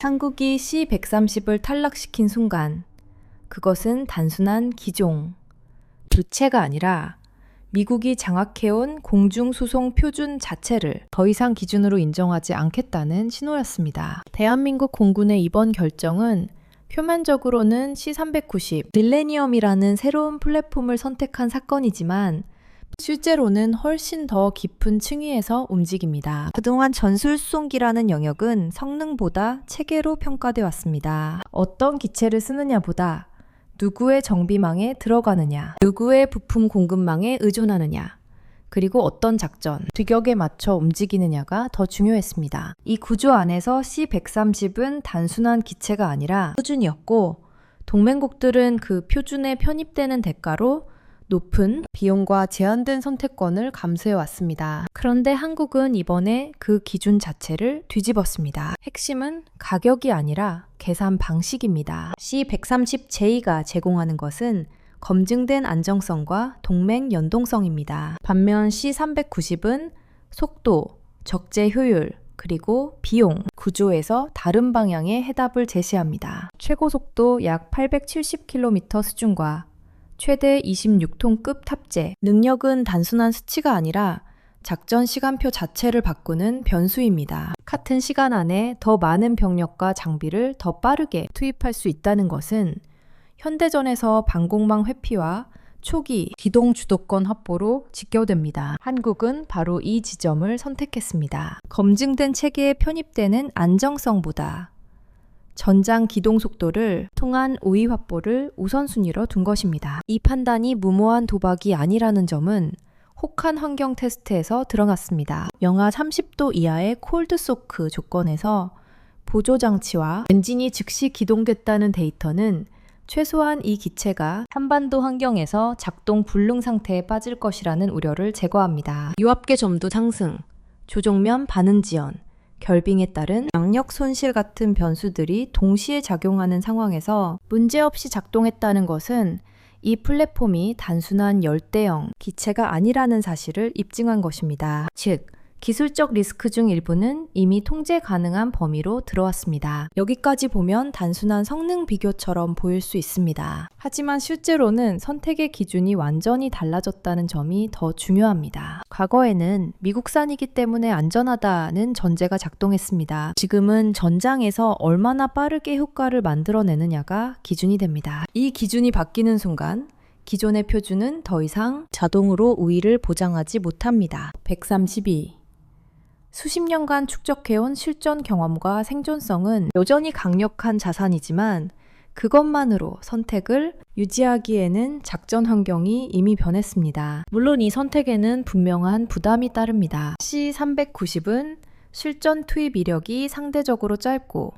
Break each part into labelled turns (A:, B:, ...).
A: 한국이 C-130을 탈락시킨 순간 그것은 단순한 기종, 교체가 아니라 미국이 장악해온 공중수송 표준 자체를 더 이상 기준으로 인정하지 않겠다는 신호였습니다. 대한민국 공군의 이번 결정은 표면적으로는 C-390, 밀레니엄이라는 새로운 플랫폼을 선택한 사건이지만 실제로는 훨씬 더 깊은 층위에서 움직입니다. 그동안 전술수송기라는 영역은 성능보다 체계로 평가돼 왔습니다. 어떤 기체를 쓰느냐보다 누구의 정비망에 들어가느냐, 누구의 부품 공급망에 의존하느냐, 그리고 어떤 작전, 규격에 맞춰 움직이느냐가 더 중요했습니다. 이 구조 안에서 C-130은 단순한 기체가 아니라 표준이었고, 동맹국들은 그 표준에 편입되는 대가로 높은 비용과 제한된 선택권을 감수해왔습니다. 그런데 한국은 이번에 그 기준 자체를 뒤집었습니다. 핵심은 가격이 아니라 계산 방식입니다. C-130J가 제공하는 것은 검증된 안정성과 동맹 연동성입니다. 반면 C-390은 속도, 적재 효율, 그리고 비용, 구조에서 다른 방향의 해답을 제시합니다. 최고 속도 약 870km 수준과 최대 26톤급 탑재, 능력은 단순한 수치가 아니라 작전 시간표 자체를 바꾸는 변수입니다. 같은 시간 안에 더 많은 병력과 장비를 더 빠르게 투입할 수 있다는 것은 현대전에서 방공망 회피와 초기 기동 주도권 확보로 직결됩니다. 한국은 바로 이 지점을 선택했습니다. 검증된 체계에 편입되는 안정성보다 전장 기동 속도를 통한 우위 확보를 우선순위로 둔 것입니다. 이 판단이 무모한 도박이 아니라는 점은 혹한 환경 테스트에서 드러났습니다. 영하 30도 이하의 콜드소크 조건에서 보조장치와 엔진이 즉시 기동됐다는 데이터는 최소한 이 기체가 한반도 환경에서 작동 불능 상태에 빠질 것이라는 우려를 제거합니다. 유압계 점도 상승, 조종면 반응 지연, 결빙에 따른 양력 손실 같은 변수들이 동시에 작용하는 상황에서 문제없이 작동했다는 것은 이 플랫폼이 단순한 열대형 기체가 아니라는 사실을 입증한 것입니다. 즉, 기술적 리스크 중 일부는 이미 통제 가능한 범위로 들어왔습니다. 여기까지 보면 단순한 성능 비교처럼 보일 수 있습니다. 하지만 실제로는 선택의 기준이 완전히 달라졌다는 점이 더 중요합니다. 과거에는 미국산이기 때문에 안전하다는 전제가 작동했습니다. 지금은 전장에서 얼마나 빠르게 효과를 만들어내느냐가 기준이 됩니다. 이 기준이 바뀌는 순간 기존의 표준은 더 이상 자동으로 우위를 보장하지 못합니다. 132. 수십 년간 축적해온 실전 경험과 생존성은 여전히 강력한 자산이지만 그것만으로 선택을 유지하기에는 작전 환경이 이미 변했습니다. 물론 이 선택에는 분명한 부담이 따릅니다. C-390은 실전 투입 이력이 상대적으로 짧고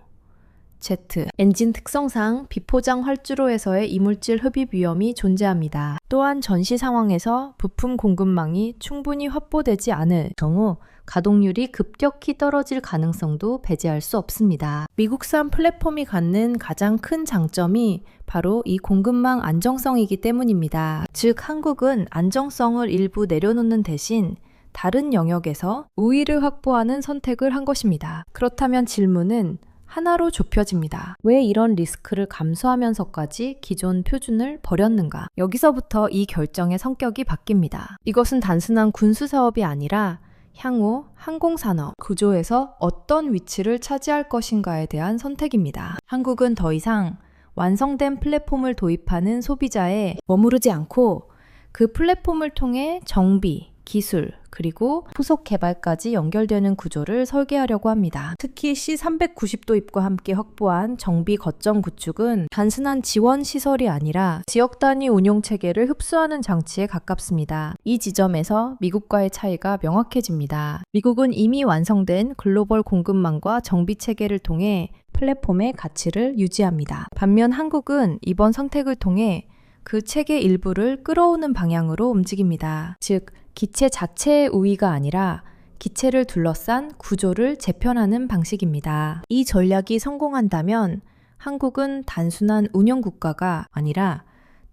A: Z, 엔진 특성상 비포장 활주로에서의 이물질 흡입 위험이 존재합니다. 또한 전시 상황에서 부품 공급망이 충분히 확보되지 않을 경우 가동률이 급격히 떨어질 가능성도 배제할 수 없습니다. 미국산 플랫폼이 갖는 가장 큰 장점이 바로 이 공급망 안정성이기 때문입니다. 즉, 한국은 안정성을 일부 내려놓는 대신 다른 영역에서 우위를 확보하는 선택을 한 것입니다. 그렇다면 질문은 하나로 좁혀집니다. 왜 이런 리스크를 감수하면서까지 기존 표준을 버렸는가? 여기서부터 이 결정의 성격이 바뀝니다. 이것은 단순한 군수 사업이 아니라 향후 항공산업 구조에서 어떤 위치를 차지할 것인가에 대한 선택입니다. 한국은 더 이상 완성된 플랫폼을 도입하는 소비자에 머무르지 않고 그 플랫폼을 통해 정비, 기술, 그리고 후속 개발까지 연결되는 구조를 설계하려고 합니다. 특히 C-390 도입과 함께 확보한 정비 거점 구축은 단순한 지원 시설이 아니라 지역 단위 운용 체계를 흡수하는 장치에 가깝습니다. 이 지점에서 미국과의 차이가 명확해집니다. 미국은 이미 완성된 글로벌 공급망과 정비 체계를 통해 플랫폼의 가치를 유지합니다. 반면 한국은 이번 선택을 통해 그 체계 일부를 끌어오는 방향으로 움직입니다. 즉, 기체 자체의 우위가 아니라 기체를 둘러싼 구조를 재편하는 방식입니다. 이 전략이 성공한다면 한국은 단순한 운영 국가가 아니라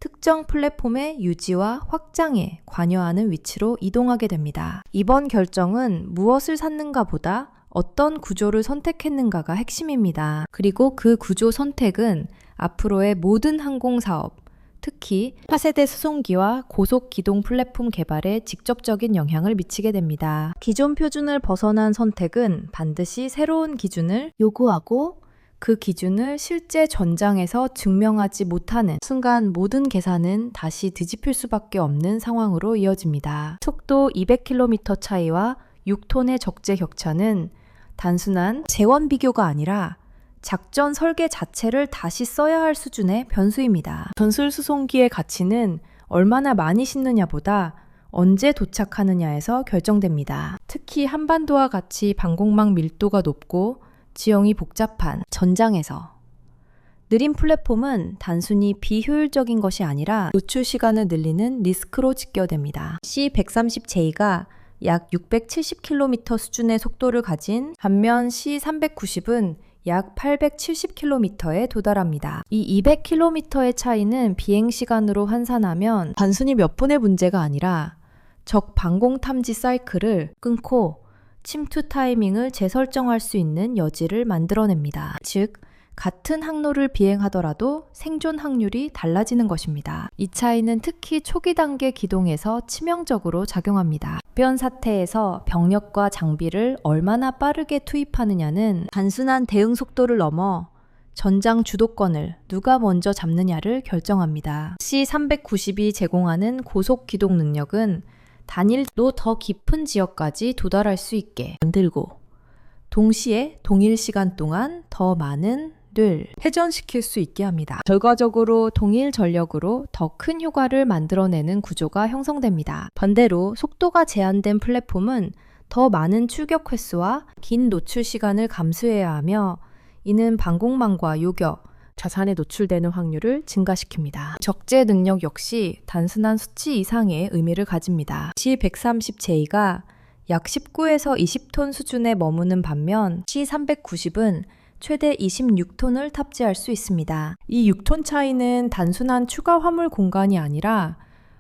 A: 특정 플랫폼의 유지와 확장에 관여하는 위치로 이동하게 됩니다. 이번 결정은 무엇을 샀는가 보다 어떤 구조를 선택했는가가 핵심입니다. 그리고 그 구조 선택은 앞으로의 모든 항공사업, 특히 차세대 수송기와 고속 기동 플랫폼 개발에 직접적인 영향을 미치게 됩니다. 기존 표준을 벗어난 선택은 반드시 새로운 기준을 요구하고 그 기준을 실제 전장에서 증명하지 못하는 순간 모든 계산은 다시 뒤집힐 수밖에 없는 상황으로 이어집니다. 속도 200km 차이와 6톤의 적재 격차는 단순한 재원 비교가 아니라 작전 설계 자체를 다시 써야 할 수준의 변수입니다. 전술 수송기의 가치는 얼마나 많이 싣느냐보다 언제 도착하느냐에서 결정됩니다. 특히 한반도와 같이 방공망 밀도가 높고 지형이 복잡한 전장에서 느린 플랫폼은 단순히 비효율적인 것이 아니라 노출 시간을 늘리는 리스크로 직결됩니다. C-130J가 약 670km 수준의 속도를 가진 반면 C-390은 약 870km에 도달합니다. 이 200km의 차이는 비행시간으로 환산하면 단순히 몇 분의 문제가 아니라 적 방공 탐지 사이클을 끊고 침투 타이밍을 재설정할 수 있는 여지를 만들어냅니다. 즉, 같은 항로를 비행하더라도 생존 확률이 달라지는 것입니다. 이 차이는 특히 초기 단계 기동에서 치명적으로 작용합니다. 답변 사태에서 병력과 장비를 얼마나 빠르게 투입하느냐는 단순한 대응 속도를 넘어 전장 주도권을 누가 먼저 잡느냐를 결정합니다. C-390이 제공하는 고속 기동 능력은 단일로 더 깊은 지역까지 도달할 수 있게 만들고 동시에 동일 시간 동안 더 많은 를 회전시킬 수 있게 합니다. 결과적으로 동일 전력으로 더 큰 효과를 만들어내는 구조가 형성됩니다. 반대로 속도가 제한된 플랫폼은 더 많은 출격 횟수와 긴 노출 시간을 감수해야 하며 이는 방공망과 요격, 자산에 노출되는 확률을 증가시킵니다. 적재 능력 역시 단순한 수치 이상의 의미를 가집니다. C-130J가 약 19에서 20톤 수준에 머무는 반면 C-390은 최대 26톤을 탑재할 수 있습니다. 이 6톤 차이는 단순한 추가 화물 공간이 아니라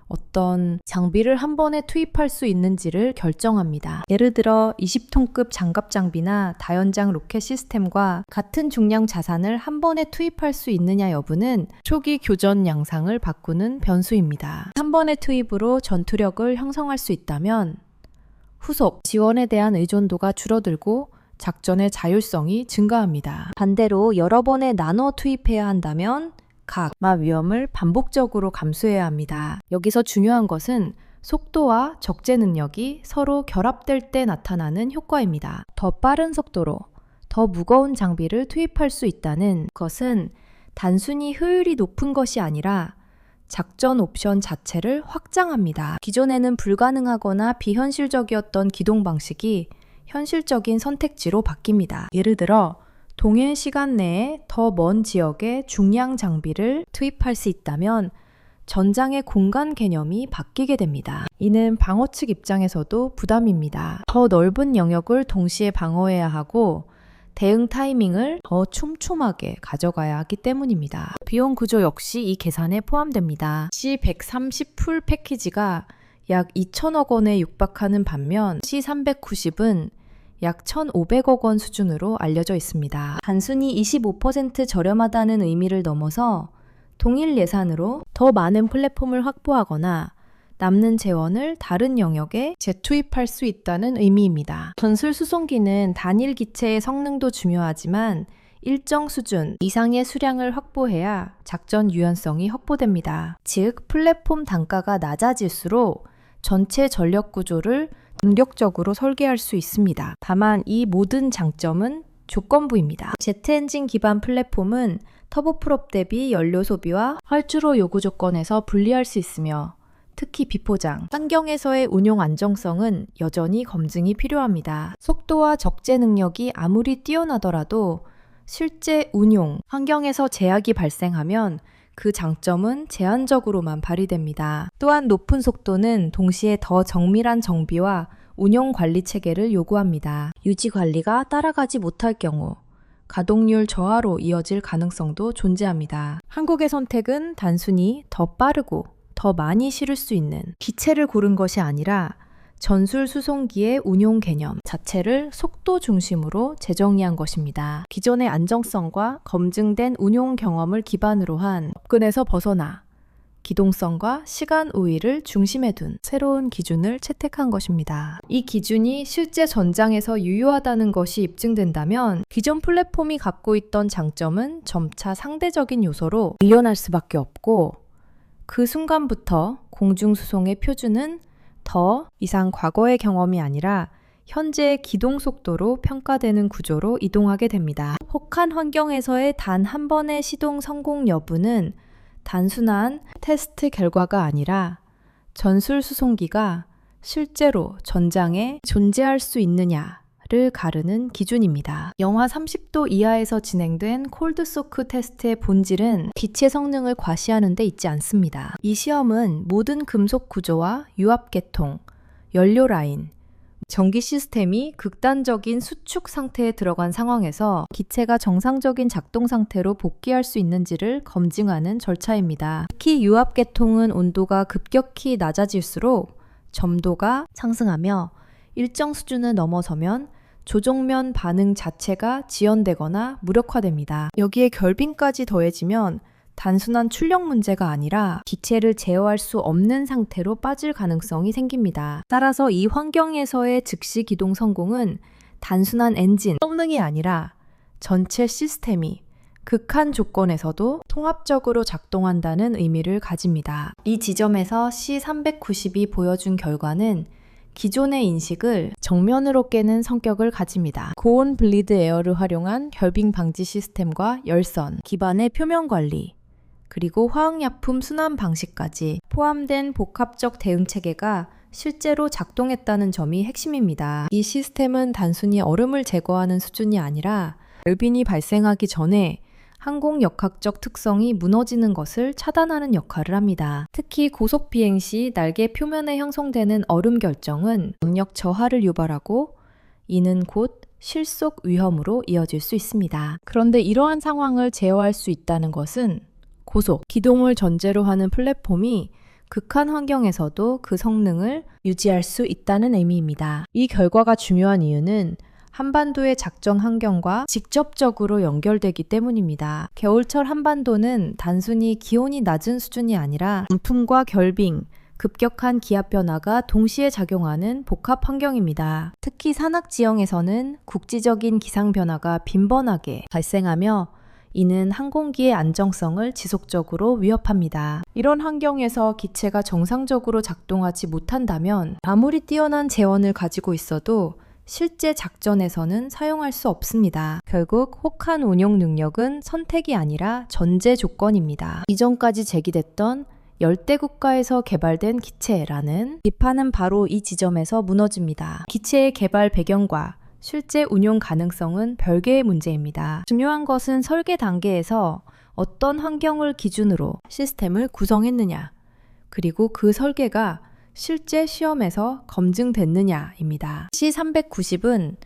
A: 어떤 장비를 한 번에 투입할 수 있는지를 결정합니다. 예를 들어 20톤급 장갑 장비나 다연장 로켓 시스템과 같은 중량 자산을 한 번에 투입할 수 있느냐 여부는 초기 교전 양상을 바꾸는 변수입니다. 한 번의 투입으로 전투력을 형성할 수 있다면 후속 지원에 대한 의존도가 줄어들고 작전의 자율성이 증가합니다. 반대로 여러 번에 나눠 투입해야 한다면 각마 위험을 반복적으로 감수해야 합니다. 여기서 중요한 것은 속도와 적재 능력이 서로 결합될 때 나타나는 효과입니다. 더 빠른 속도로 더 무거운 장비를 투입할 수 있다는 것은 단순히 효율이 높은 것이 아니라 작전 옵션 자체를 확장합니다. 기존에는 불가능하거나 비현실적이었던 기동 방식이 현실적인 선택지로 바뀝니다. 예를 들어 동일 시간 내에 더 먼 지역에 중량 장비를 투입할 수 있다면 전장의 공간 개념이 바뀌게 됩니다. 이는 방어 측 입장에서도 부담입니다. 더 넓은 영역을 동시에 방어해야 하고 대응 타이밍을 더 촘촘하게 가져가야 하기 때문입니다. 비용 구조 역시 이 계산에 포함됩니다. C-130 풀 패키지가 약 2천억 원에 육박하는 반면 C-390은 약 1,500억 원 수준으로 알려져 있습니다. 단순히 25% 저렴하다는 의미를 넘어서 동일 예산으로 더 많은 플랫폼을 확보하거나 남는 재원을 다른 영역에 재투입할 수 있다는 의미입니다. 전술 수송기는 단일 기체의 성능도 중요하지만 일정 수준 이상의 수량을 확보해야 작전 유연성이 확보됩니다. 즉, 플랫폼 단가가 낮아질수록 전체 전력 구조를 공격적으로 설계할 수 있습니다. 다만 이 모든 장점은 조건부입니다. 제트 엔진 기반 플랫폼은 터보프롭 대비 연료 소비와 활주로 요구 조건에서 분리할 수 있으며 특히 비포장, 환경에서의 운용 안정성은 여전히 검증이 필요합니다. 속도와 적재 능력이 아무리 뛰어나더라도 실제 운용, 환경에서 제약이 발생하면 그 장점은 제한적으로만 발휘됩니다. 또한 높은 속도는 동시에 더 정밀한 정비와 운영 관리 체계를 요구합니다. 유지 관리가 따라가지 못할 경우 가동률 저하로 이어질 가능성도 존재합니다. 한국의 선택은 단순히 더 빠르고 더 많이 실을 수 있는 기체를 고른 것이 아니라 전술 수송기의 운용 개념 자체를 속도 중심으로 재정의한 것입니다. 기존의 안정성과 검증된 운용 경험을 기반으로 한 접근에서 벗어나 기동성과 시간 우위를 중심에 둔 새로운 기준을 채택한 것입니다. 이 기준이 실제 전장에서 유효하다는 것이 입증된다면 기존 플랫폼이 갖고 있던 장점은 점차 상대적인 요소로 밀려날 수밖에 없고 그 순간부터 공중수송의 표준은 더 이상 과거의 경험이 아니라 현재의 기동 속도로 평가되는 구조로 이동하게 됩니다. 혹한 환경에서의 단 한 번의 시동 성공 여부는 단순한 테스트 결과가 아니라 전술 수송기가 실제로 전장에 존재할 수 있느냐를 가르는 기준입니다. 영하 30도 이하에서 진행된 콜드소크 테스트의 본질은 기체 성능을 과시하는 데 있지 않습니다. 이 시험은 모든 금속 구조와 유압 계통, 연료 라인, 전기 시스템이 극단적인 수축 상태에 들어간 상황에서 기체가 정상적인 작동 상태로 복귀할 수 있는지를 검증하는 절차입니다. 특히 유압 계통은 온도가 급격히 낮아질수록 점도가 상승하며 일정 수준을 넘어서면 조종면 반응 자체가 지연되거나 무력화됩니다. 여기에 결빙까지 더해지면 단순한 출력 문제가 아니라 기체를 제어할 수 없는 상태로 빠질 가능성이 생깁니다. 따라서 이 환경에서의 즉시 기동 성공은 단순한 엔진 성능이 아니라 전체 시스템이 극한 조건에서도 통합적으로 작동한다는 의미를 가집니다. 이 지점에서 C390이 보여준 결과는 기존의 인식을 정면으로 깨는 성격을 가집니다. 고온 블리드 에어를 활용한 결빙 방지 시스템과 열선, 기반의 표면 관리, 그리고 화학약품 순환 방식까지 포함된 복합적 대응 체계가 실제로 작동했다는 점이 핵심입니다. 이 시스템은 단순히 얼음을 제거하는 수준이 아니라 결빙이 발생하기 전에 항공역학적 특성이 무너지는 것을 차단하는 역할을 합니다. 특히 고속 비행 시 날개 표면에 형성되는 얼음 결정은 압력 저하를 유발하고 이는 곧 실속 위험으로 이어질 수 있습니다. 그런데 이러한 상황을 제어할 수 있다는 것은 고속, 기동을 전제로 하는 플랫폼이 극한 환경에서도 그 성능을 유지할 수 있다는 의미입니다. 이 결과가 중요한 이유는 한반도의 작전 환경과 직접적으로 연결되기 때문입니다. 겨울철 한반도는 단순히 기온이 낮은 수준이 아니라 강풍과 결빙, 급격한 기압 변화가 동시에 작용하는 복합 환경입니다. 특히 산악 지형에서는 국지적인 기상 변화가 빈번하게 발생하며 이는 항공기의 안정성을 지속적으로 위협합니다. 이런 환경에서 기체가 정상적으로 작동하지 못한다면 아무리 뛰어난 재원을 가지고 있어도 실제 작전에서는 사용할 수 없습니다. 결국 혹한 운용 능력은 선택이 아니라 전제 조건입니다. 이전까지 제기됐던 열대 국가에서 개발된 기체라는 비판은 바로 이 지점에서 무너집니다. 기체의 개발 배경과 실제 운용 가능성은 별개의 문제입니다. 중요한 것은 설계 단계에서 어떤 환경을 기준으로 시스템을 구성했느냐, 그리고 그 설계가 실제 시험에서 검증됐느냐입니다. C390은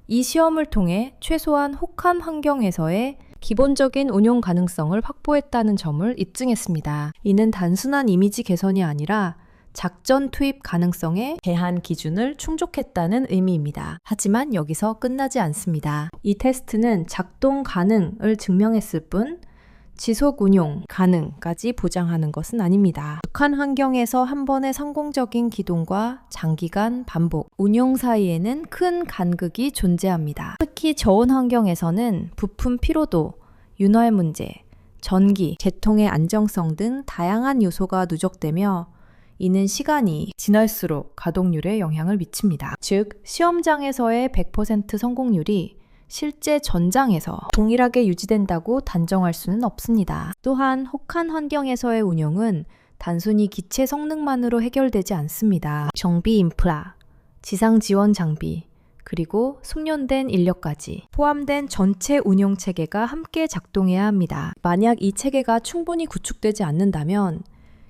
A: 이 시험을 통해 최소한 혹한 환경에서의 기본적인 운용 가능성을 확보했다는 점을 입증했습니다. 이는 단순한 이미지 개선이 아니라 작전 투입 가능성에 대한 기준을 충족했다는 의미입니다. 하지만 여기서 끝나지 않습니다. 이 테스트는 작동 가능을 증명했을 뿐 지속 운용 가능까지 보장하는 것은 아닙니다. 극한 환경에서 한 번의 성공적인 기동과 장기간 반복, 운용 사이에는 큰 간극이 존재합니다. 특히 저온 환경에서는 부품 피로도, 윤활 문제, 전기, 제통의 안정성 등 다양한 요소가 누적되며 이는 시간이 지날수록 가동률에 영향을 미칩니다. 즉, 시험장에서의 100% 성공률이 실제 전장에서 동일하게 유지된다고 단정할 수는 없습니다. 또한 혹한 환경에서의 운용은 단순히 기체 성능만으로 해결되지 않습니다. 정비 인프라, 지상 지원 장비, 그리고 숙련된 인력까지 포함된 전체 운용 체계가 함께 작동해야 합니다. 만약 이 체계가 충분히 구축되지 않는다면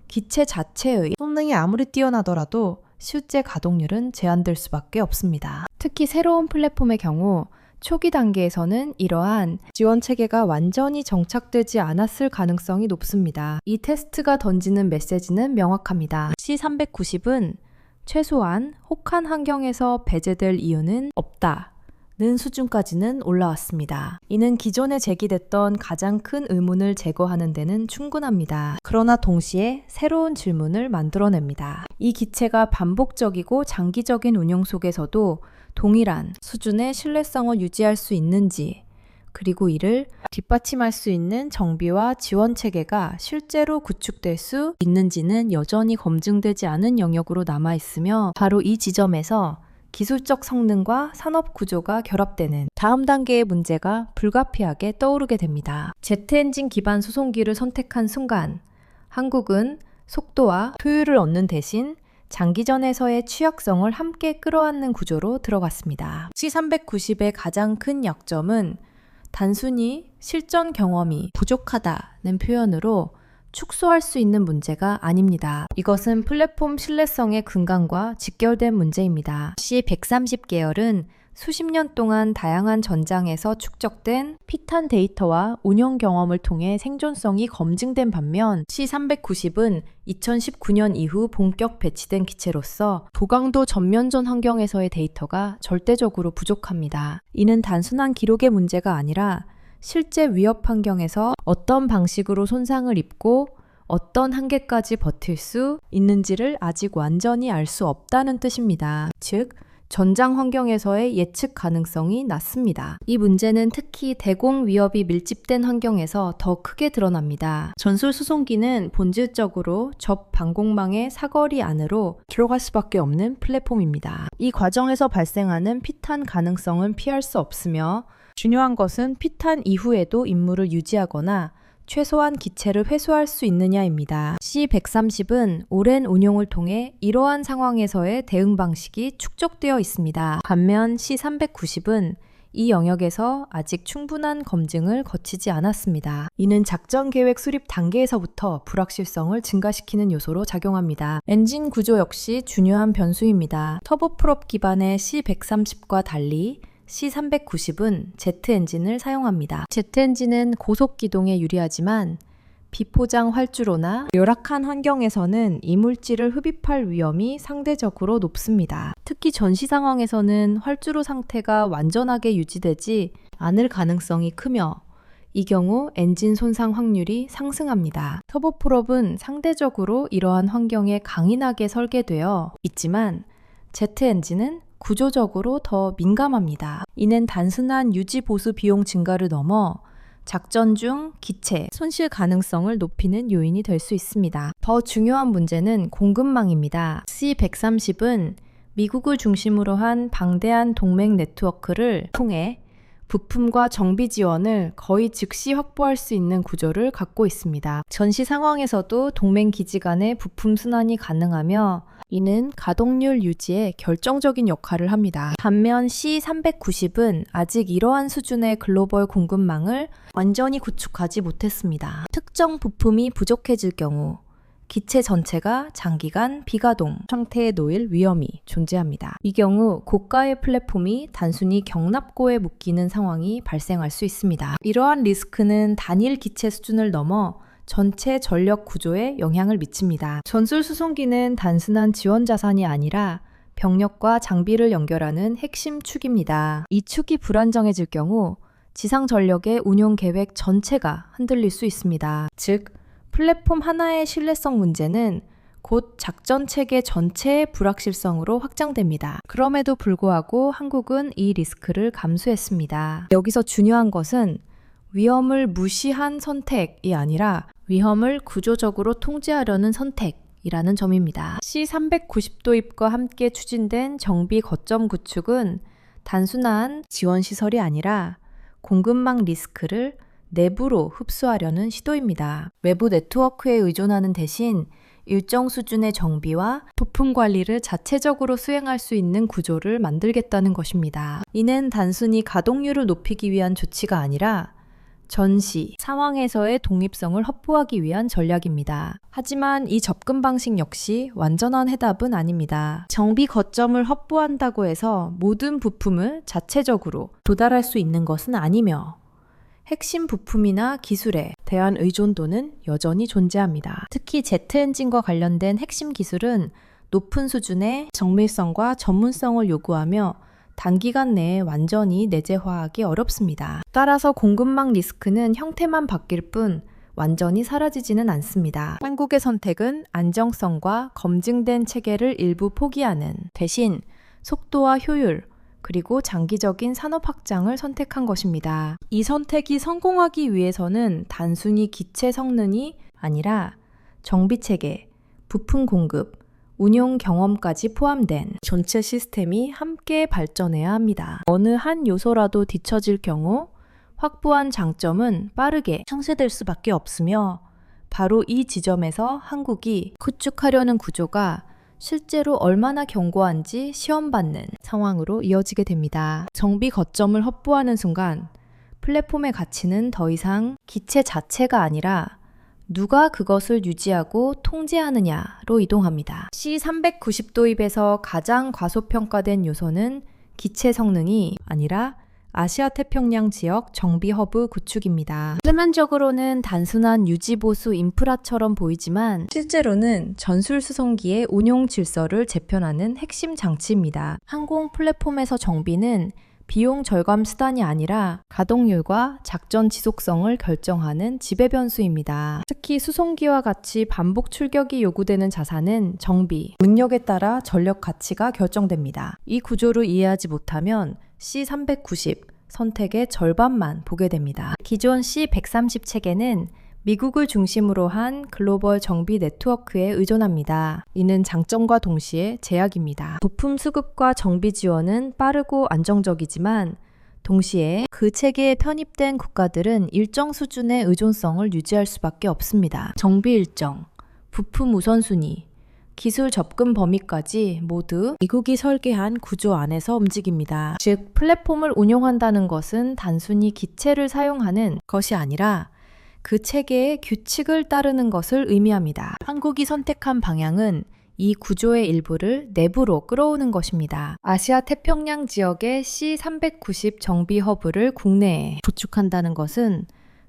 A: 기체 자체의 성능이 아무리 뛰어나더라도 실제 가동률은 제한될 수밖에 없습니다. 특히 새로운 플랫폼의 경우 초기 단계에서는 이러한 지원 체계가 완전히 정착되지 않았을 가능성이 높습니다. 이 테스트가 던지는 메시지는 명확합니다. C390은 최소한 혹한 환경에서 배제될 이유는 없다는 수준까지는 올라왔습니다. 이는 기존에 제기됐던 가장 큰 의문을 제거하는 데는 충분합니다. 그러나 동시에 새로운 질문을 만들어냅니다. 이 기체가 반복적이고 장기적인 운용 속에서도 동일한 수준의 신뢰성을 유지할 수 있는지, 그리고 이를 뒷받침할 수 있는 정비와 지원 체계가 실제로 구축될 수 있는지는 여전히 검증되지 않은 영역으로 남아 있으며, 바로 이 지점에서 기술적 성능과 산업 구조가 결합되는 다음 단계의 문제가 불가피하게 떠오르게 됩니다. 제트 엔진 기반 수송기를 선택한 순간 한국은 속도와 효율을 얻는 대신 장기전에서의 취약성을 함께 끌어안는 구조로 들어갔습니다. C390의 가장 큰 약점은 단순히 실전 경험이 부족하다는 표현으로 축소할 수 있는 문제가 아닙니다. 이것은 플랫폼 신뢰성의 근간과 직결된 문제입니다. C130 계열은 수십 년 동안 다양한 전장에서 축적된 피탄 데이터와 운영 경험을 통해 생존성이 검증된 반면, C390은 2019년 이후 본격 배치된 기체로서 고강도 전면전 환경에서의 데이터가 절대적으로 부족합니다. 이는 단순한 기록의 문제가 아니라 실제 위협 환경에서 어떤 방식으로 손상을 입고 어떤 한계까지 버틸 수 있는지를 아직 완전히 알 수 없다는 뜻입니다. 즉, 전장 환경에서의 예측 가능성이 낮습니다. 이 문제는 특히 대공 위협이 밀집된 환경에서 더 크게 드러납니다. 전술 수송기는 본질적으로 적 방공망의 사거리 안으로 들어갈 수밖에 없는 플랫폼입니다. 이 과정에서 발생하는 피탄 가능성은 피할 수 없으며, 중요한 것은 피탄 이후에도 임무를 유지하거나 최소한 기체를 회수할 수 있느냐입니다. C130은 오랜 운용을 통해 이러한 상황에서의 대응 방식이 축적되어 있습니다. 반면 C390은 이 영역에서 아직 충분한 검증을 거치지 않았습니다. 이는 작전 계획 수립 단계에서부터 불확실성을 증가시키는 요소로 작용합니다. 엔진 구조 역시 중요한 변수입니다. 터보프롭 기반의 C130과 달리 C390은 제트 엔진을 사용합니다. 제트 엔진은 고속 기동에 유리하지만 비포장 활주로나 열악한 환경에서는 이물질을 흡입할 위험이 상대적으로 높습니다. 특히 전시 상황에서는 활주로 상태가 완전하게 유지되지 않을 가능성이 크며, 이 경우 엔진 손상 확률이 상승합니다. 터보프롭은 상대적으로 이러한 환경에 강인하게 설계되어 있지만 제트 엔진은 구조적으로 더 민감합니다. 이는 단순한 유지 보수 비용 증가를 넘어 작전 중 기체 손실 가능성을 높이는 요인이 될 수 있습니다. 더 중요한 문제는 공급망입니다. C130은 미국을 중심으로 한 방대한 동맹 네트워크를 통해 부품과 정비 지원을 거의 즉시 확보할 수 있는 구조를 갖고 있습니다. 전시 상황에서도 동맹 기지 간의 부품 순환이 가능하며, 이는 가동률 유지에 결정적인 역할을 합니다. 반면 C390은 아직 이러한 수준의 글로벌 공급망을 완전히 구축하지 못했습니다. 특정 부품이 부족해질 경우 기체 전체가 장기간 비가동 상태에 놓일 위험이 존재합니다. 이 경우 고가의 플랫폼이 단순히 경납고에 묶이는 상황이 발생할 수 있습니다. 이러한 리스크는 단일 기체 수준을 넘어 전체 전력 구조에 영향을 미칩니다. 전술 수송기는 단순한 지원 자산이 아니라 병력과 장비를 연결하는 핵심 축입니다. 이 축이 불안정해질 경우 지상 전력의 운용 계획 전체가 흔들릴 수 있습니다. 즉, 플랫폼 하나의 신뢰성 문제는 곧 작전 체계 전체의 불확실성으로 확장됩니다. 그럼에도 불구하고 한국은 이 리스크를 감수했습니다. 여기서 중요한 것은 위험을 무시한 선택이 아니라 위험을 구조적으로 통제하려는 선택이라는 점입니다. C390 도입과 함께 추진된 정비 거점 구축은 단순한 지원 시설이 아니라 공급망 리스크를 내부로 흡수하려는 시도입니다. 외부 네트워크에 의존하는 대신 일정 수준의 정비와 부품 관리를 자체적으로 수행할 수 있는 구조를 만들겠다는 것입니다. 이는 단순히 가동률을 높이기 위한 조치가 아니라 전시 상황에서의 독립성을 확보하기 위한 전략입니다. 하지만 이 접근 방식 역시 완전한 해답은 아닙니다. 정비 거점을 확보한다고 해서 모든 부품을 자체적으로 도달할 수 있는 것은 아니며, 핵심 부품이나 기술에 대한 의존도는 여전히 존재합니다. 특히 제트 엔진과 관련된 핵심 기술은 높은 수준의 정밀성과 전문성을 요구하며 단기간 내에 완전히 내재화하기 어렵습니다. 따라서 공급망 리스크는 형태만 바뀔 뿐 완전히 사라지지는 않습니다. 한국의 선택은 안정성과 검증된 체계를 일부 포기하는 대신 속도와 효율, 그리고 장기적인 산업 확장을 선택한 것입니다. 이 선택이 성공하기 위해서는 단순히 기체 성능이 아니라 정비 체계, 부품 공급, 운용 경험까지 포함된 전체 시스템이 함께 발전해야 합니다. 어느 한 요소라도 뒤처질 경우 확보한 장점은 빠르게 상쇄될 수밖에 없으며 바로 이 지점에서 한국이 구축하려는 구조가 실제로 얼마나 견고한지 시험받는 상황으로 이어지게 됩니다. 정비 거점을 확보하는 순간 플랫폼의 가치는 더 이상 기체 자체가 아니라 누가 그것을 유지하고 통제하느냐로 이동합니다. C390 도입에서 가장 과소평가된 요소는 기체 성능이 아니라 아시아 태평양 지역 정비 허브 구축입니다. 표면적으로는 단순한 유지보수 인프라처럼 보이지만 실제로는 전술 수송기의 운용 질서를 재편하는 핵심 장치입니다. 항공 플랫폼에서 정비는 비용 절감 수단이 아니라 가동률과 작전 지속성을 결정하는 지배 변수입니다. 특히 수송기와 같이 반복 출격이 요구되는 자산은 정비, 능력에 따라 전력 가치가 결정됩니다. 이 구조를 이해하지 못하면 C390 선택의 절반만 보게 됩니다. 기존 C130 체계는 미국을 중심으로 한 글로벌 정비 네트워크에 의존합니다. 이는 장점과 동시에 제약입니다. 부품 수급과 정비 지원은 빠르고 안정적이지만 동시에 그 체계에 편입된 국가들은 일정 수준의 의존성을 유지할 수밖에 없습니다. 정비 일정, 부품 우선순위, 기술 접근 범위까지 모두 미국이 설계한 구조 안에서 움직입니다. 즉, 플랫폼을 운용한다는 것은 단순히 기체를 사용하는 것이 아니라 그 체계의 규칙을 따르는 것을 의미합니다. 한국이 선택한 방향은 이 구조의 일부를 내부로 끌어오는 것입니다. 아시아 태평양 지역의 C390 정비 허브를 국내에 구축한다는 것은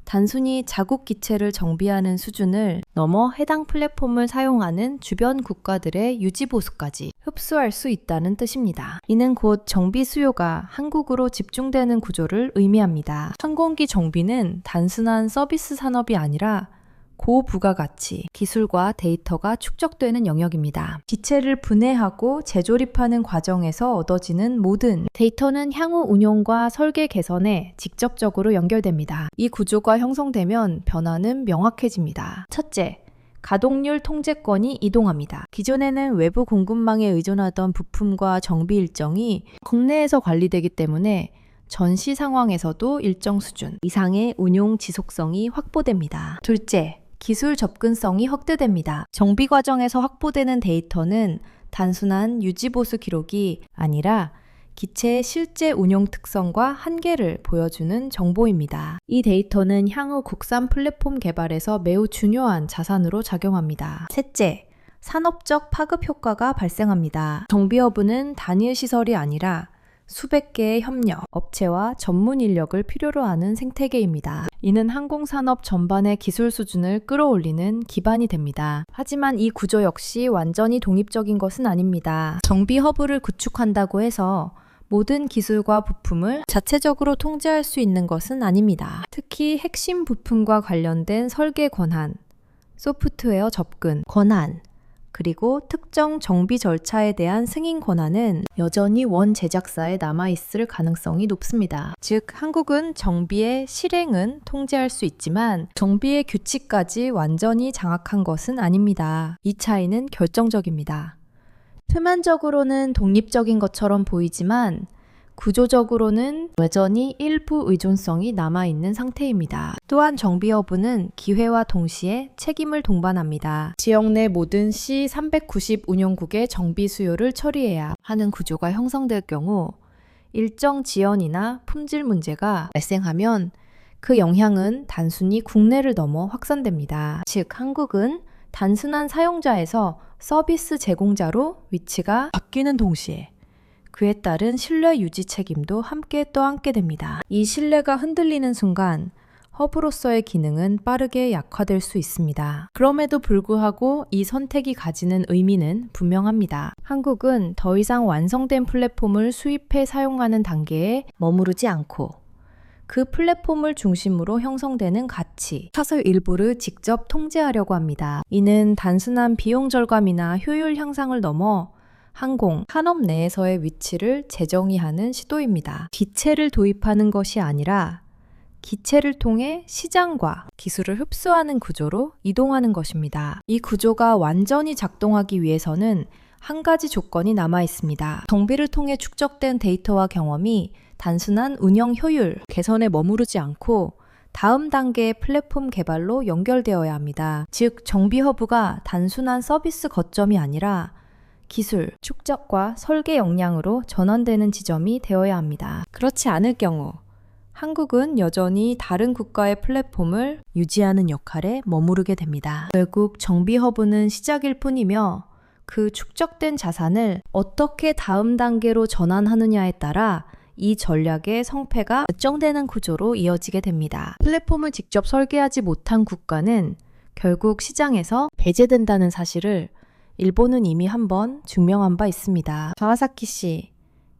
A: 단순히 자국 기체를 정비하는 수준을 넘어 해당 플랫폼을 사용하는 주변 국가들의 유지보수까지 흡수할 수 있다는 뜻입니다. 이는 곧 정비 수요가 한국으로 집중되는 구조를 의미합니다. 항공기 정비는 단순한 서비스 산업이 아니라 고부가가치, 기술과 데이터가 축적되는 영역입니다. 기체를 분해하고 재조립하는 과정에서 얻어지는 모든 데이터는 향후 운용과 설계 개선에 직접적으로 연결됩니다. 이 구조가 형성되면 변화는 명확해집니다. 첫째, 가동률 통제권이 이동합니다. 기존에는 외부 공급망에 의존하던 부품과 정비 일정이 국내에서 관리되기 때문에 전시 상황에서도 일정 수준 이상의 운용 지속성이 확보됩니다. 둘째, 기술 접근성이 확대됩니다. 정비 과정에서 확보되는 데이터는 단순한 유지보수 기록이 아니라 기체의 실제 운용 특성과 한계를 보여주는 정보입니다. 이 데이터는 향후 국산 플랫폼 개발에서 매우 중요한 자산으로 작용합니다. 셋째, 산업적 파급 효과가 발생합니다. 정비허브는 단일 시설이 아니라 수백 개의 협력, 업체와 전문 인력을 필요로 하는 생태계입니다. 이는 항공산업 전반의 기술 수준을 끌어올리는 기반이 됩니다. 하지만 이 구조 역시 완전히 독립적인 것은 아닙니다. 정비 허브를 구축한다고 해서 모든 기술과 부품을 자체적으로 통제할 수 있는 것은 아닙니다. 특히 핵심 부품과 관련된 설계 권한, 소프트웨어 접근 권한, 그리고 특정 정비 절차에 대한 승인 권한은 여전히 원 제작사에 남아있을 가능성이 높습니다. 즉, 한국은 정비의 실행은 통제할 수 있지만 정비의 규칙까지 완전히 장악한 것은 아닙니다. 이 차이는 결정적입니다. 표면적으로는 독립적인 것처럼 보이지만 구조적으로는 여전히 일부 의존성이 남아있는 상태입니다. 또한 정비허브는 기회와 동시에 책임을 동반합니다. 지역 내 모든 C390 운용국의 정비 수요를 처리해야 하는 구조가 형성될 경우 일정 지연이나 품질 문제가 발생하면 그 영향은 단순히 국내를 넘어 확산됩니다. 즉, 한국은 단순한 사용자에서 서비스 제공자로 위치가 바뀌는 동시에 그에 따른 신뢰 유지 책임도 함께 떠안게 됩니다. 이 신뢰가 흔들리는 순간 허브로서의 기능은 빠르게 약화될 수 있습니다. 그럼에도 불구하고 이 선택이 가지는 의미는 분명합니다. 한국은 더 이상 완성된 플랫폼을 수입해 사용하는 단계에 머무르지 않고 그 플랫폼을 중심으로 형성되는 가치, 사설 일부를 직접 통제하려고 합니다. 이는 단순한 비용 절감이나 효율 향상을 넘어 항공, 산업 내에서의 위치를 재정의하는 시도입니다. 기체를 도입하는 것이 아니라 기체를 통해 시장과 기술을 흡수하는 구조로 이동하는 것입니다. 이 구조가 완전히 작동하기 위해서는 한 가지 조건이 남아 있습니다. 정비를 통해 축적된 데이터와 경험이 단순한 운영 효율 개선에 머무르지 않고 다음 단계의 플랫폼 개발로 연결되어야 합니다. 즉, 정비 허브가 단순한 서비스 거점이 아니라 기술, 축적과 설계 역량으로 전환되는 지점이 되어야 합니다. 그렇지 않을 경우 한국은 여전히 다른 국가의 플랫폼을 유지하는 역할에 머무르게 됩니다. 결국 정비 허브는 시작일 뿐이며 그 축적된 자산을 어떻게 다음 단계로 전환하느냐에 따라 이 전략의 성패가 결정되는 구조로 이어지게 됩니다. 플랫폼을 직접 설계하지 못한 국가는 결국 시장에서 배제된다는 사실을 일본은 이미 한번 증명한 바 있습니다. 가와사키 씨,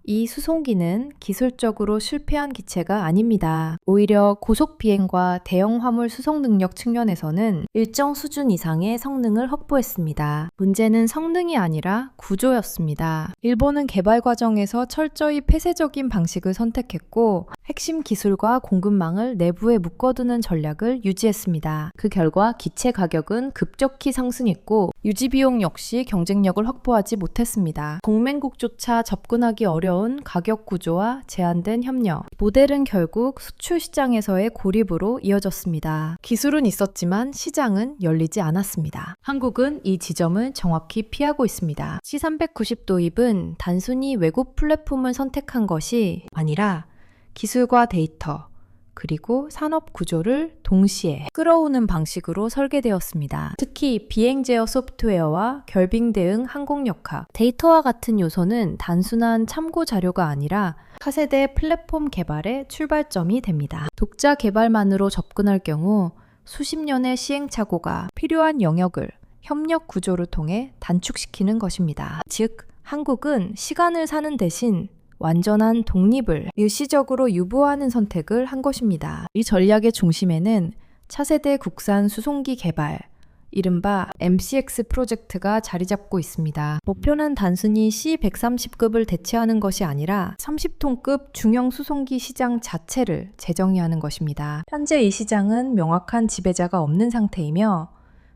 A: 이 수송기는 기술적으로 실패한 기체가 아닙니다. 오히려 고속 비행과 대형 화물 수송 능력 측면에서는 일정 수준 이상의 성능을 확보했습니다. 문제는 성능이 아니라 구조였습니다. 일본은 개발 과정에서 철저히 폐쇄적인 방식을 선택했고 핵심 기술과 공급망을 내부에 묶어두는 전략을 유지했습니다. 그 결과 기체 가격은 급격히 상승했고 유지 비용 역시 경쟁력을 확보하지 못했습니다. 동맹국조차 접근하기 어려운 가격 구조와 제한된 협력. 모델은 결국 수출 시장에서의 고립으로 이어졌습니다. 기술은 있었지만 시장은 열리지 않았습니다. 한국은 이 지점을 정확히 피하고 있습니다. C390 도입은 단순히 외국 플랫폼을 선택한 것이 아니라 기술과 데이터, 그리고 산업 구조를 동시에 끌어오는 방식으로 설계되었습니다. 특히 비행 제어 소프트웨어와 결빙 대응 항공역학, 데이터와 같은 요소는 단순한 참고 자료가 아니라 차세대 플랫폼 개발의 출발점이 됩니다. 독자 개발만으로 접근할 경우 수십 년의 시행착오가 필요한 영역을 협력 구조를 통해 단축시키는 것입니다. 즉, 한국은 시간을 사는 대신 완전한 독립을 일시적으로 유보하는 선택을 한 것입니다. 이 전략의 중심에는 차세대 국산 수송기 개발, 이른바 MCX 프로젝트가 자리 잡고 있습니다. 목표는 단순히 C130급을 대체하는 것이 아니라 30톤급 중형 수송기 시장 자체를 재정의하는 것입니다. 현재 이 시장은 명확한 지배자가 없는 상태이며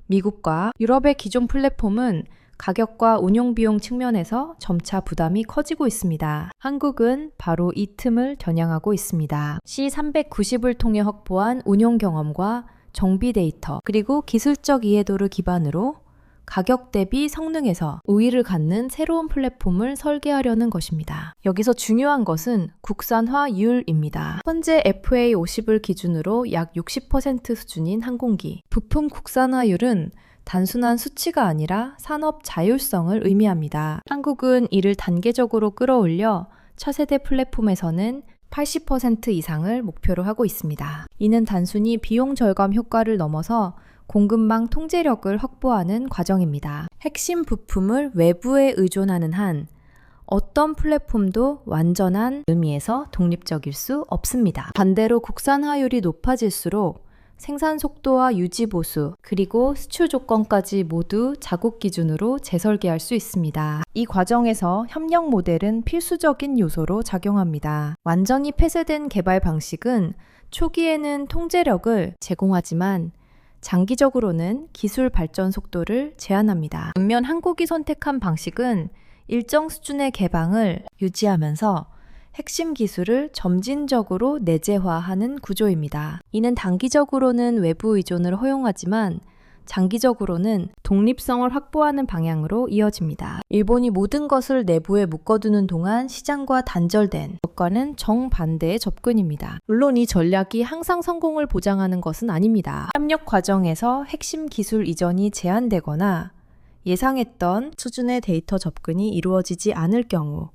A: 미국과 유럽의 기존 플랫폼은 가격과 운용 비용 측면에서 점차 부담이 커지고 있습니다. 한국은 바로 이 틈을 겨냥하고 있습니다. C390을 통해 확보한 운용 경험과 정비 데이터, 그리고 기술적 이해도를 기반으로 가격 대비 성능에서 우위를 갖는 새로운 플랫폼을 설계하려는 것입니다. 여기서 중요한 것은 국산화율입니다. 현재 FA50을 기준으로 약 60% 수준인 항공기. 부품 국산화율은 단순한 수치가 아니라 산업 자율성을 의미합니다. 한국은 이를 단계적으로 끌어올려 차세대 플랫폼에서는 80% 이상을 목표로 하고 있습니다. 이는 단순히 비용 절감 효과를 넘어서 공급망 통제력을 확보하는 과정입니다. 핵심 부품을 외부에 의존하는 한 어떤 플랫폼도 완전한 의미에서 독립적일 수 없습니다. 반대로 국산화율이 높아질수록 생산 속도와 유지 보수, 그리고 수출 조건까지 모두 자국 기준으로 재설계할 수 있습니다. 이 과정에서 협력 모델은 필수적인 요소로 작용합니다. 완전히 폐쇄된 개발 방식은 초기에는 통제력을 제공하지만 장기적으로는 기술 발전 속도를 제한합니다. 반면 한국이 선택한 방식은 일정 수준의 개방을 유지하면서 핵심 기술을 점진적으로 내재화하는 구조입니다. 이는 단기적으로는 외부 의존을 허용하지만 장기적으로는 독립성을 확보하는 방향으로 이어집니다. 일본이 모든 것을 내부에 묶어두는 동안 시장과 단절된 것과는 정반대의 접근입니다. 물론 이 전략이 항상 성공을 보장하는 것은 아닙니다. 협력 과정에서 핵심 기술 이전이 제한되거나 예상했던 수준의 데이터 접근이 이루어지지 않을 경우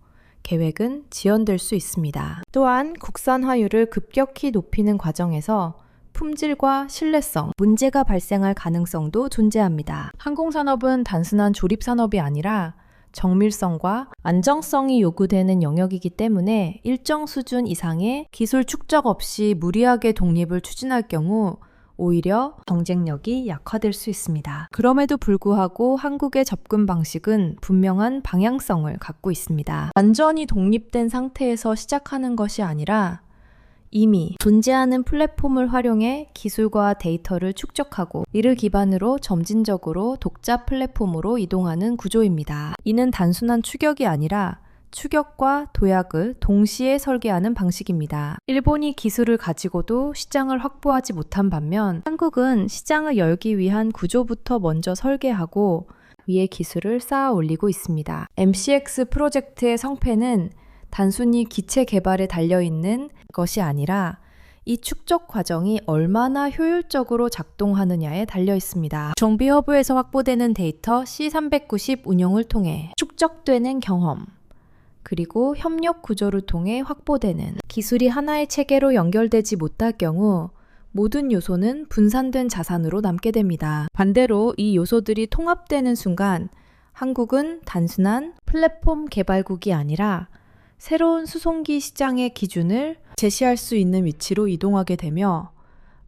A: 계획은 지연될 수 있습니다. 또한 국산화율을 급격히 높이는 과정에서 품질과 신뢰성, 문제가 발생할 가능성도 존재합니다. 항공산업은 단순한 조립산업이 아니라 정밀성과 안정성이 요구되는 영역이기 때문에 일정 수준 이상의 기술 축적 없이 무리하게 독립을 추진할 경우 오히려 경쟁력이 약화될 수 있습니다. 그럼에도 불구하고 한국의 접근 방식은 분명한 방향성을 갖고 있습니다. 완전히 독립된 상태에서 시작하는 것이 아니라 이미 존재하는 플랫폼을 활용해 기술과 데이터를 축적하고 이를 기반으로 점진적으로 독자 플랫폼으로 이동하는 구조입니다. 이는 단순한 추격이 아니라 추격과 도약을 동시에 설계하는 방식입니다. 일본이 기술을 가지고도 시장을 확보하지 못한 반면 한국은 시장을 열기 위한 구조부터 먼저 설계하고 위에 기술을 쌓아 올리고 있습니다. MCX 프로젝트의 성패는 단순히 기체 개발에 달려있는 것이 아니라 이 축적 과정이 얼마나 효율적으로 작동하느냐에 달려있습니다. 정비허브에서 확보되는 데이터 C390 운용을 통해 축적되는 경험, 그리고 협력 구조를 통해 확보되는 기술이 하나의 체계로 연결되지 못할 경우 모든 요소는 분산된 자산으로 남게 됩니다. 반대로 이 요소들이 통합되는 순간 한국은 단순한 플랫폼 개발국이 아니라 새로운 수송기 시장의 기준을 제시할 수 있는 위치로 이동하게 되며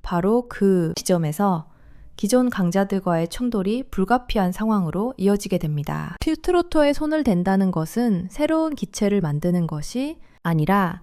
A: 바로 그 지점에서 기존 강자들과의 충돌이 불가피한 상황으로 이어지게 됩니다. 틸트로터에 손을 댄다는 것은 새로운 기체를 만드는 것이 아니라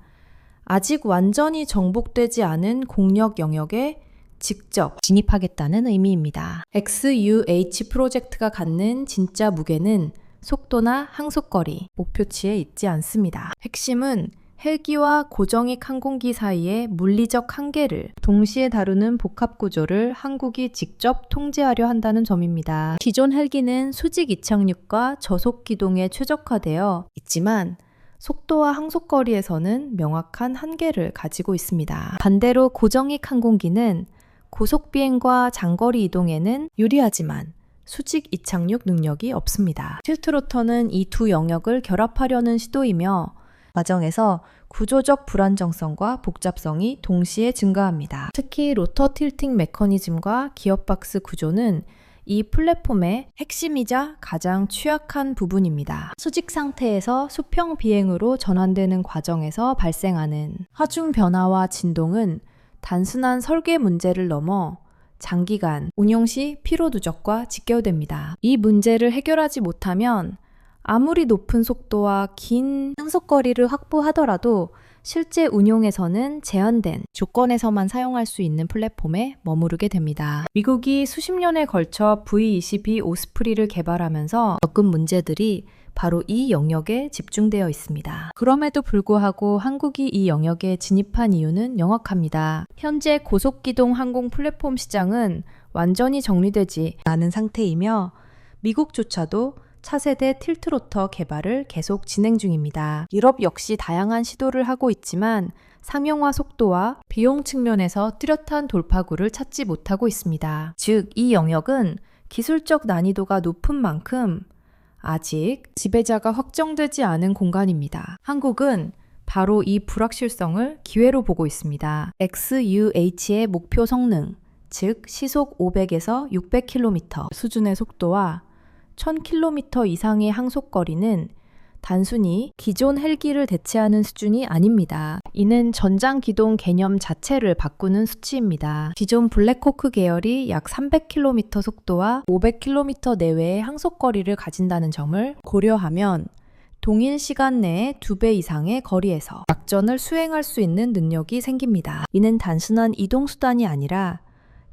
A: 아직 완전히 정복되지 않은 공력 영역에 직접 진입하겠다는 의미입니다. XUH 프로젝트가 갖는 진짜 무게는 속도나 항속거리, 목표치에 있지 않습니다. 핵심은 헬기와 고정익 항공기 사이의 물리적 한계를 동시에 다루는 복합 구조를 한국이 직접 통제하려 한다는 점입니다. 기존 헬기는 수직 이착륙과 저속 기동에 최적화되어 있지만 속도와 항속거리에서는 명확한 한계를 가지고 있습니다. 반대로 고정익 항공기는 고속 비행과 장거리 이동에는 유리하지만 수직 이착륙 능력이 없습니다. 틸트로터는 이 두 영역을 결합하려는 시도이며 과정에서 구조적 불안정성과 복잡성이 동시에 증가합니다. 특히 로터 틸팅 메커니즘과 기어박스 구조는 이 플랫폼의 핵심이자 가장 취약한 부분입니다. 수직 상태에서 수평 비행으로 전환되는 과정에서 발생하는 하중 변화와 진동은 단순한 설계 문제를 넘어 장기간 운용 시 피로 누적과 직결됩니다. 이 문제를 해결하지 못하면 아무리 높은 속도와 긴 항속거리를 확보하더라도 실제 운용에서는 제한된 조건에서만 사용할 수 있는 플랫폼에 머무르게 됩니다. 미국이 수십 년에 걸쳐 V-22 오스프리를 개발하면서 겪은 문제들이 바로 이 영역에 집중되어 있습니다. 그럼에도 불구하고 한국이 이 영역에 진입한 이유는 명확합니다. 현재 고속기동 항공 플랫폼 시장은 완전히 정리되지 않은 상태이며 미국조차도 차세대 틸트로터 개발을 계속 진행 중입니다. 유럽 역시 다양한 시도를 하고 있지만 상용화 속도와 비용 측면에서 뚜렷한 돌파구를 찾지 못하고 있습니다. 즉, 이 영역은 기술적 난이도가 높은 만큼 아직 지배자가 확정되지 않은 공간입니다. 한국은 바로 이 불확실성을 기회로 보고 있습니다. XUH의 목표 성능, 즉 시속 500에서 600km 수준의 속도와 1000km 이상의 항속거리는 단순히 기존 헬기를 대체하는 수준이 아닙니다. 이는 전장 기동 개념 자체를 바꾸는 수치입니다. 기존 블랙호크 계열이 약 300km 속도와 500km 내외의 항속거리를 가진다는 점을 고려하면 동일 시간 내에 2배 이상의 거리에서 작전을 수행할 수 있는 능력이 생깁니다. 이는 단순한 이동수단이 아니라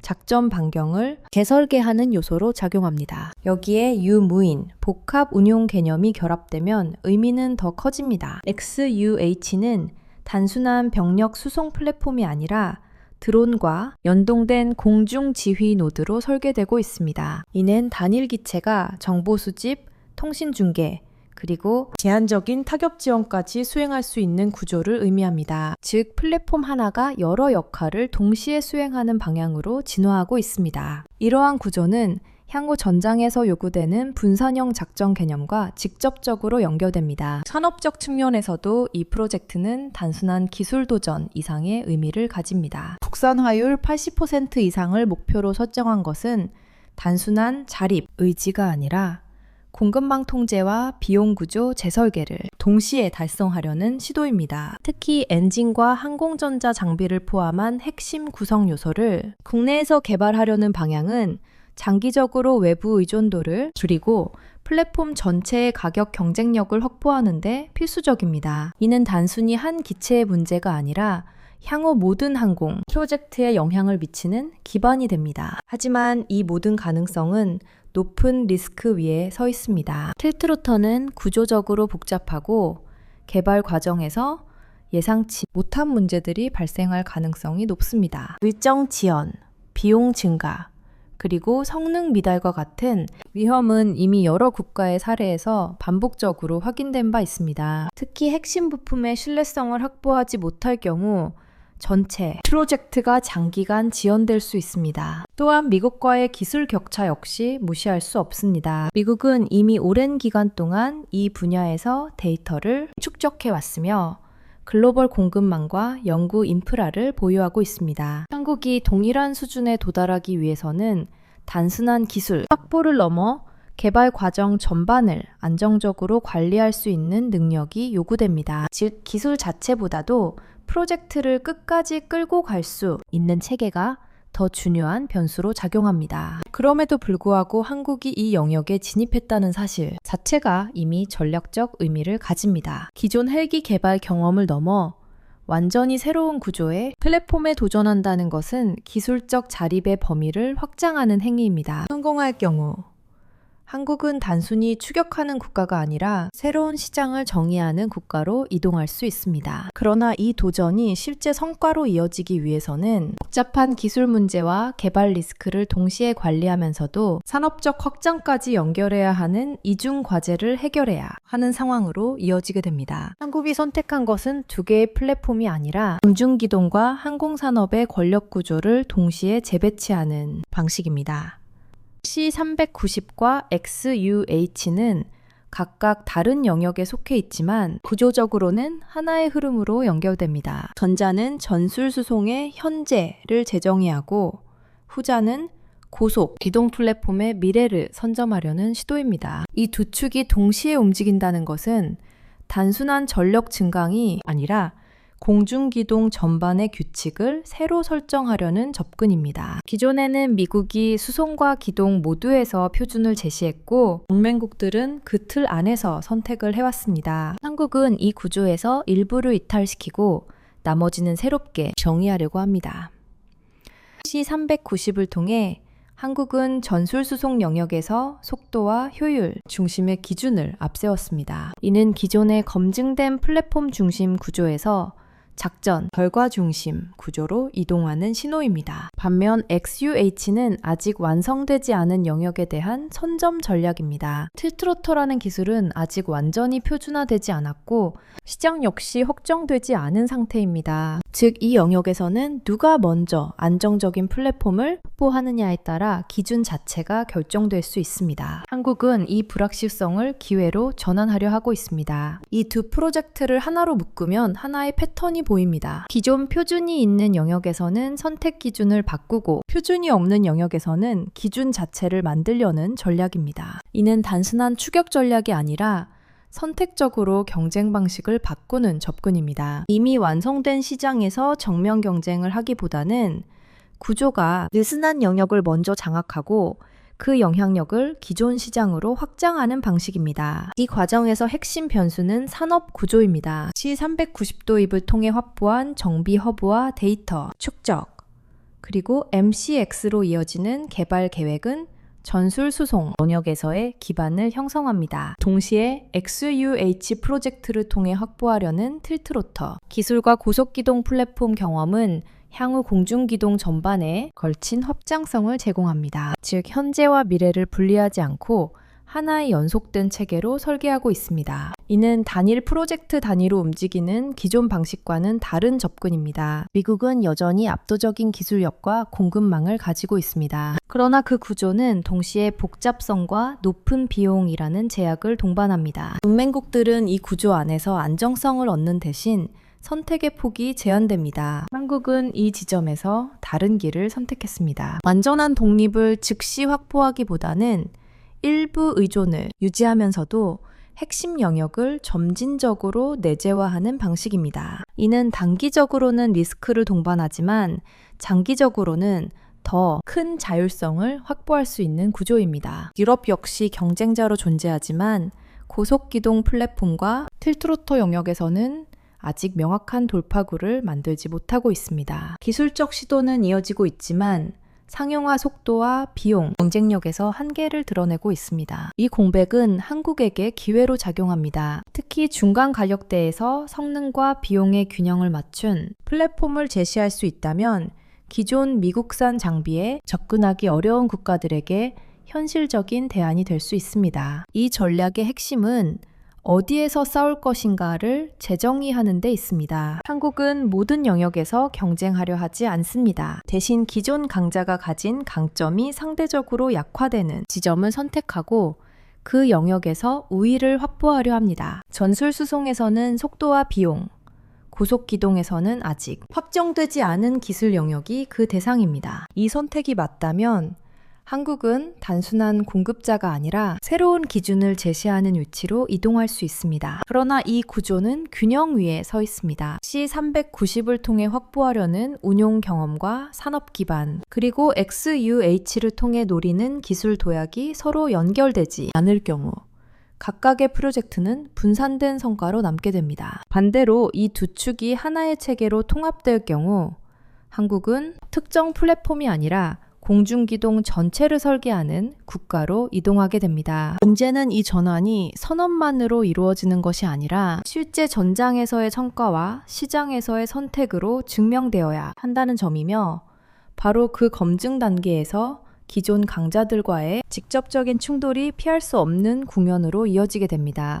A: 작전 반경을 재설계하는 요소로 작용합니다. 여기에 유무인, 복합 운용 개념이 결합되면 의미는 더 커집니다. XUH는 단순한 병력 수송 플랫폼이 아니라 드론과 연동된 공중 지휘 노드로 설계되고 있습니다. 이는 단일 기체가 정보 수집, 통신 중계, 그리고 제한적인 타격 지원까지 수행할 수 있는 구조를 의미합니다. 즉, 플랫폼 하나가 여러 역할을 동시에 수행하는 방향으로 진화하고 있습니다. 이러한 구조는 향후 전장에서 요구되는 분산형 작전 개념과 직접적으로 연결됩니다. 산업적 측면에서도 이 프로젝트는 단순한 기술 도전 이상의 의미를 가집니다. 국산화율 80% 이상을 목표로 설정한 것은 단순한 자립, 의지가 아니라 공급망 통제와 비용 구조 재설계를 동시에 달성하려는 시도입니다. 특히 엔진과 항공전자 장비를 포함한 핵심 구성 요소를 국내에서 개발하려는 방향은 장기적으로 외부 의존도를 줄이고 플랫폼 전체의 가격 경쟁력을 확보하는 데 필수적입니다. 이는 단순히 한 기체의 문제가 아니라 향후 모든 항공 프로젝트에 영향을 미치는 기반이 됩니다. 하지만 이 모든 가능성은 높은 리스크 위에 서 있습니다. 틸트로터는 구조적으로 복잡하고 개발 과정에서 예상치 못한 문제들이 발생할 가능성이 높습니다. 일정 지연, 비용 증가, 그리고 성능 미달과 같은 위험은 이미 여러 국가의 사례에서 반복적으로 확인된 바 있습니다. 특히 핵심 부품의 신뢰성을 확보하지 못할 경우 전체 프로젝트가 장기간 지연될 수 있습니다. 또한 미국과의 기술 격차 역시 무시할 수 없습니다. 미국은 이미 오랜 기간 동안 이 분야에서 데이터를 축적해 왔으며 글로벌 공급망과 연구 인프라를 보유하고 있습니다. 한국이 동일한 수준에 도달하기 위해서는 단순한 기술 확보를 넘어 개발 과정 전반을 안정적으로 관리할 수 있는 능력이 요구됩니다. 즉, 기술 자체보다도 프로젝트를 끝까지 끌고 갈 수 있는 체계가 더 중요한 변수로 작용합니다. 그럼에도 불구하고 한국이 이 영역에 진입했다는 사실 자체가 이미 전략적 의미를 가집니다. 기존 헬기 개발 경험을 넘어 완전히 새로운 구조의 플랫폼에 도전한다는 것은 기술적 자립의 범위를 확장하는 행위입니다. 성공할 경우 한국은 단순히 추격하는 국가가 아니라 새로운 시장을 정의하는 국가로 이동할 수 있습니다. 그러나 이 도전이 실제 성과로 이어지기 위해서는 복잡한 기술 문제와 개발 리스크를 동시에 관리하면서도 산업적 확장까지 연결해야 하는 이중 과제를 해결해야 하는 상황으로 이어지게 됩니다. 한국이 선택한 것은 두 개의 플랫폼이 아니라 공중기동과 항공산업의 권력 구조를 동시에 재배치하는 방식입니다. C390과 XUH는 각각 다른 영역에 속해 있지만 구조적으로는 하나의 흐름으로 연결됩니다. 전자는 전술 수송의 현재를 재정의하고 후자는 고속 기동 플랫폼의 미래를 선점하려는 시도입니다. 이 두 축이 동시에 움직인다는 것은 단순한 전력 증강이 아니라 공중기동 전반의 규칙을 새로 설정하려는 접근입니다. 기존에는 미국이 수송과 기동 모두에서 표준을 제시했고 동맹국들은 그 틀 안에서 선택을 해왔습니다. 한국은 이 구조에서 일부를 이탈시키고 나머지는 새롭게 정의하려고 합니다. C390을 통해 한국은 전술 수송 영역에서 속도와 효율 중심의 기준을 앞세웠습니다. 이는 기존의 검증된 플랫폼 중심 구조에서 작전, 결과 중심 구조로 이동하는 신호입니다. 반면 XUH는 아직 완성되지 않은 영역에 대한 선점 전략입니다. 틸트로터라는 기술은 아직 완전히 표준화되지 않았고 시장 역시 확정되지 않은 상태입니다. 즉, 이 영역에서는 누가 먼저 안정적인 플랫폼을 확보하느냐에 따라 기준 자체가 결정될 수 있습니다. 한국은 이 불확실성을 기회로 전환하려 하고 있습니다. 이 두 프로젝트를 하나로 묶으면 하나의 패턴이 보입니다. 기존 표준이 있는 영역에서는 선택 기준을 바꾸고 표준이 없는 영역에서는 기준 자체를 만들려는 전략입니다. 이는 단순한 추격 전략이 아니라 선택적으로 경쟁 방식을 바꾸는 접근입니다. 이미 완성된 시장에서 정면 경쟁을 하기보다는 구조가 느슨한 영역을 먼저 장악하고 그 영향력을 기존 시장으로 확장하는 방식입니다. 이 과정에서 핵심 변수는 산업 구조입니다. C390도입을 통해 확보한 정비 허브와 데이터 축적, 그리고 MCX로 이어지는 개발 계획은 전술 수송 영역에서의 기반을 형성합니다. 동시에 XUH 프로젝트를 통해 확보하려는 틸트로터, 기술과 고속기동 플랫폼 경험은 향후 공중기동 전반에 걸친 확장성을 제공합니다. 즉, 현재와 미래를 분리하지 않고 하나의 연속된 체계로 설계하고 있습니다. 이는 단일 프로젝트 단위로 움직이는 기존 방식과는 다른 접근입니다. 미국은 여전히 압도적인 기술력과 공급망을 가지고 있습니다. 그러나 그 구조는 동시에 복잡성과 높은 비용이라는 제약을 동반합니다. 동맹국들은 이 구조 안에서 안정성을 얻는 대신 선택의 폭이 제한됩니다. 한국은 이 지점에서 다른 길을 선택했습니다. 완전한 독립을 즉시 확보하기보다는 일부 의존을 유지하면서도 핵심 영역을 점진적으로 내재화하는 방식입니다. 이는 단기적으로는 리스크를 동반하지만 장기적으로는 더 큰 자율성을 확보할 수 있는 구조입니다. 유럽 역시 경쟁자로 존재하지만 고속기동 플랫폼과 틸트로터 영역에서는 아직 명확한 돌파구를 만들지 못하고 있습니다. 기술적 시도는 이어지고 있지만 상용화 속도와 비용, 경쟁력에서 한계를 드러내고 있습니다. 이 공백은 한국에게 기회로 작용합니다. 특히 중간 가격대에서 성능과 비용의 균형을 맞춘 플랫폼을 제시할 수 있다면 기존 미국산 장비에 접근하기 어려운 국가들에게 현실적인 대안이 될 수 있습니다. 이 전략의 핵심은 어디에서 싸울 것인가를 재정의하는 데 있습니다. 한국은 모든 영역에서 경쟁하려 하지 않습니다. 대신 기존 강자가 가진 강점이 상대적으로 약화되는 지점을 선택하고 그 영역에서 우위를 확보하려 합니다. 전술 수송에서는 속도와 비용, 고속 기동에서는 아직 확정되지 않은 기술 영역이 그 대상입니다. 이 선택이 맞다면 한국은 단순한 공급자가 아니라 새로운 기준을 제시하는 위치로 이동할 수 있습니다. 그러나 이 구조는 균형 위에 서 있습니다. C390을 통해 확보하려는 운용 경험과 산업 기반, 그리고 XUH를 통해 노리는 기술 도약이 서로 연결되지 않을 경우 각각의 프로젝트는 분산된 성과로 남게 됩니다. 반대로 이 두 축이 하나의 체계로 통합될 경우 한국은 특정 플랫폼이 아니라 공중기동 전체를 설계하는 국가로 이동하게 됩니다. 문제는 이 전환이 선언만으로 이루어지는 것이 아니라 실제 전장에서의 성과와 시장에서의 선택으로 증명되어야 한다는 점이며 바로 그 검증 단계에서 기존 강자들과의 직접적인 충돌이 피할 수 없는 국면으로 이어지게 됩니다.